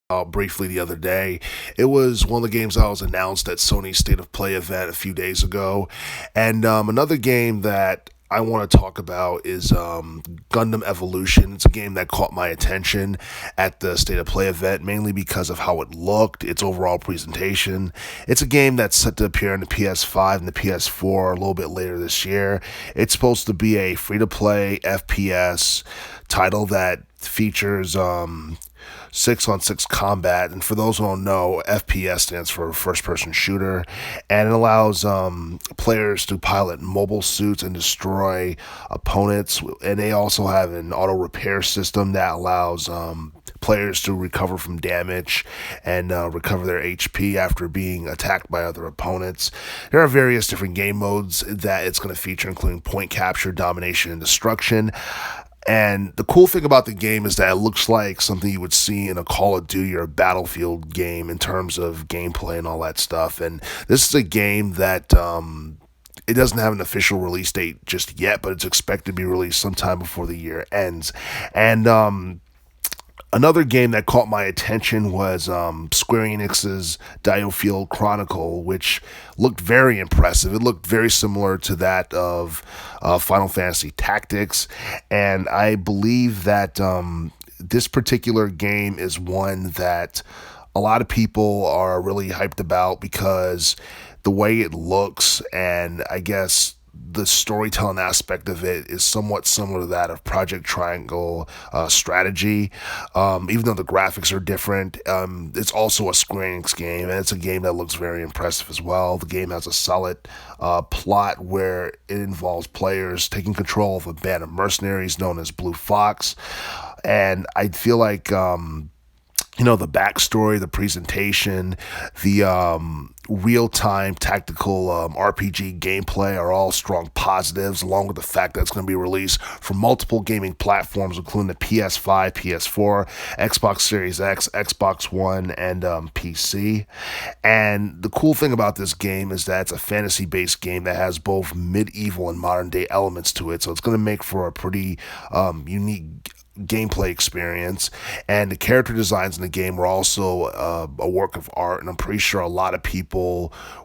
briefly the other day. It was one of the games that was announced at Sony State of Play event a few days ago. And another game that I want to talk about is Gundam Evolution. It's a game that caught my attention at the State of Play event, mainly because of how it looked, its overall presentation. It's a game that's set to appear on the PS5 and the PS4 a little bit later this year. It's supposed to be a free-to-play FPS title that features 6-on-6 combat, and for those who don't know, FPS stands for first person shooter, and it allows players to pilot mobile suits and destroy opponents, and they also have an auto repair system that allows players to recover from damage and recover their HP after being attacked by other opponents. There are various different game modes that it's going to feature, including point capture, domination, and destruction. And the cool thing about the game is that it looks like something you would see in a Call of Duty or a Battlefield game in terms of gameplay and all that stuff. And this is a game that it doesn't have an official release date just yet, but it's expected to be released sometime before the year ends. And another game that caught my attention was Square Enix's DioField Chronicle, which looked very impressive. It looked very similar to that of Final Fantasy Tactics, and I believe that this particular game is one that a lot of people are really hyped about because the way it looks, and I guess the storytelling aspect of it is somewhat similar to that of Project Triangle Strategy. Even though the graphics are different, it's also a Square Enix game, and it's a game that looks very impressive as well. The game has a solid plot where it involves players taking control of a band of mercenaries known as Blue Fox, and I feel like the backstory, the presentation, the real-time tactical RPG gameplay are all strong positives, along with the fact that it's going to be released for multiple gaming platforms, including the PS5, PS4, Xbox Series X, Xbox One, and PC. And the cool thing about this game is that it's a fantasy-based game that has both medieval and modern-day elements to it, so it's going to make for a pretty unique gameplay experience. And the character designs in the game were also a work of art, and I'm pretty sure a lot of people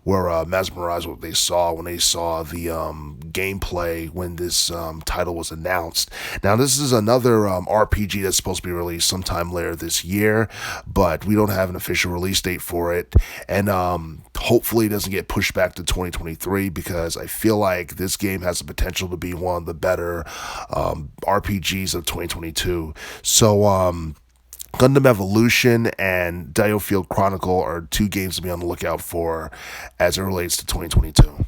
were mesmerized with what they saw when they saw the gameplay when this title was announced. Now, this is another RPG that's supposed to be released sometime later this year, but we don't have an official release date for it, and hopefully it doesn't get pushed back to 2023, because I feel like this game has the potential to be one of the better RPGs of 2022. So Gundam Evolution and DioField Chronicle are two games to be on the lookout for as it relates to 2022.